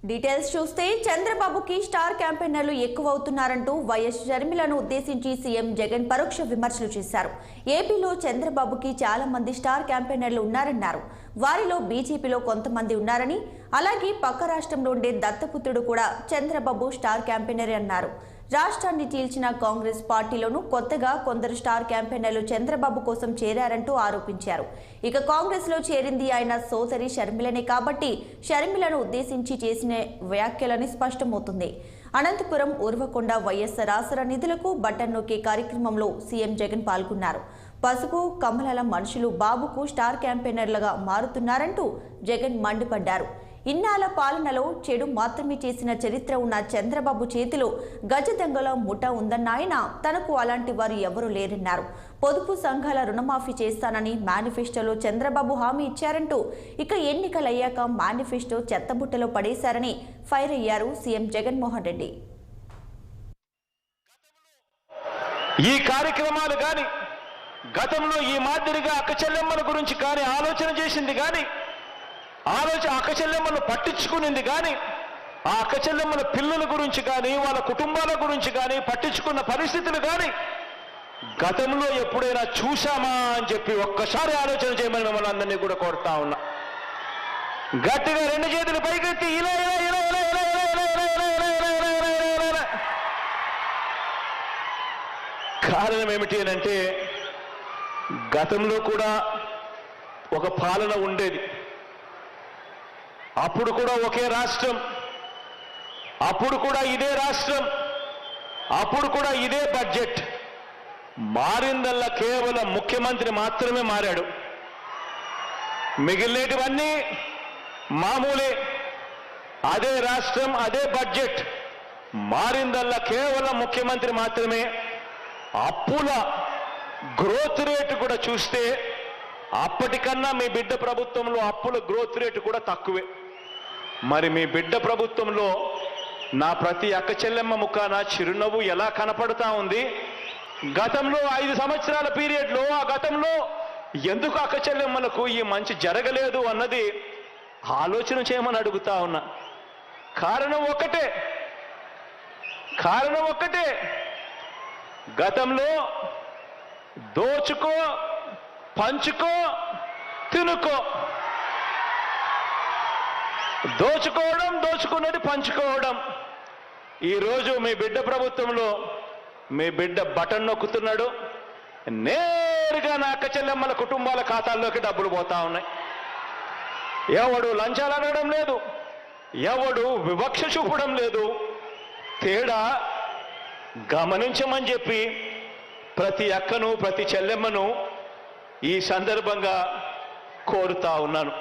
Details చూస్తే చంద్రబాబుకి star క్యాంపెయినర్లు ఎక్కువవుతున్నారంటూ YS షర్మిలను ఉద్దేశించి సీఎం జగన్ పరోక్ష విమర్శలు చేశారు. ఏపీలో చంద్రబాబుకి చాలా మంది స్టార్ క్యాంపెయినర్లు ఉన్నారన్నారు. వారిలో బీజేపీలో కొంతమంది ఉన్నారని, అలాగే పక్క రాష్ట్రంలో ఉండే దత్తపుత్రుడు కూడా చంద్రబాబు స్టార్ క్యాంపెయినర్ అన్నారు. రాష్ట్రాన్ని చీల్చిన కాంగ్రెస్ పార్టీలోనూ కొత్తగా కొందరు స్టార్ క్యాంపెయినర్లు చంద్రబాబు కోసం చేరారంటూ ఆరోపించారు. ఇక కాంగ్రెస్ లో చేరింది ఆయన సోదరి షర్మిలనే కాబట్టి షర్మిలను ఉద్దేశించి చేసిన వ్యాఖ్యలని స్పష్టమవుతుంది. అనంతపురం ఉర్వకొండ వైఎస్ఆర్ ఆసరా నిధులకు బటన్ నొక్కే కార్యక్రమంలో సీఎం జగన్ పాల్గొన్నారు. పసుపు కమలాల మనుషులు బాబుకు స్టార్ క్యాంపెయినర్లుగా మారుతున్నారంటూ జగన్ మండిపడ్డారు. ఇన్నాళ్ల పాలనలో చెడు మాత్రమే చేసిన చరిత్ర ఉన్న చంద్రబాబు చేతిలో గజ దొంగల ముఠా ఉందన్న ఆయన తనకు అలాంటి వారు ఎవరూ లేరన్నారు. పొదుపు సంఘాల రుణమాఫీ చేస్తానని మేనిఫెస్టోలో చంద్రబాబు హామీ ఇచ్చారంటూ ఇక ఎన్నికలయ్యాక మేనిఫెస్టో చెత్తబుట్టలో పడేశారని ఫైర్ అయ్యారు సీఎం జగన్మోహన్ రెడ్డి. ఈ కార్యక్రమాలు కానీ గతంలో ఈ మాదిరిగా అక్కచెల్లెమ్మల గురించి కానీ ఆలోచన చేసింది కానీ అక్కచెల్లెమ్మను పట్టించుకునింది కానీ ఆ అక్కచెల్లెమ్మల పిల్లల గురించి కానీ వాళ్ళ కుటుంబాల గురించి కానీ పట్టించుకున్న పరిస్థితులు కానీ గతంలో ఎప్పుడైనా చూశామా అని చెప్పి ఒక్కసారి ఆలోచన చేయమని మిమ్మల్ని అందరినీ కూడా కోరుతా ఉన్నా. గట్టిగా రెండు చేతులు పైకెత్తి ఇలా కారణం ఏమిటి అని అంటే, గతంలో కూడా ఒక పాలన ఉండేది. అప్పుడు కూడా ఒకే రాష్ట్రం, అప్పుడు కూడా ఇదే రాష్ట్రం, అప్పుడు కూడా ఇదే బడ్జెట్. మారిందల్లా కేవలం ముఖ్యమంత్రి మాత్రమే మారాడు. మిగిలినవన్నీ మామూలే. అదే రాష్ట్రం, అదే బడ్జెట్. మారిందల్లా కేవలం ముఖ్యమంత్రి మాత్రమే. అప్పుల గ్రోత్ రేటు కూడా చూస్తే అప్పటికన్నా మీ బిడ్డ ప్రభుత్వంలో అప్పుల గ్రోత్ రేటు కూడా తక్కువే. మరి మీ బిడ్డ ప్రభుత్వంలో నా ప్రతి అక్క చెల్లెమ్మ ముఖాన చిరునవ్వు ఎలా కనపడతా ఉంది? గతంలో 5 సంవత్సరాల పీరియడ్లో ఆ గతంలో ఎందుకు అక్క చెల్లెమ్మలకు ఈ మంచి జరగలేదు అన్నది ఆలోచన చేయమని అడుగుతా ఉన్నా. కారణం ఒక్కటే. గతంలో దోచుకో, పంచుకో, తినుకో. దోచుకోవడం, దోచుకున్నది పంచుకోవడం. ఈరోజు మీ బిడ్డ ప్రభుత్వంలో మీ బిడ్డ బటన్ నొక్కుతున్నాడు. నేరుగా నా అక్క చెల్లెమ్మల కుటుంబాల ఖాతాల్లోకి డబ్బులు పోతా ఉన్నాయి. ఎవడు లంచాలు అడగడం లేదు, ఎవడు వివక్ష చూపడం లేదు. తేడా గమనించమని చెప్పి ప్రతి అక్కను ప్రతి చెల్లెమ్మను ఈ సందర్భంగా కోరుతా ఉన్నాను.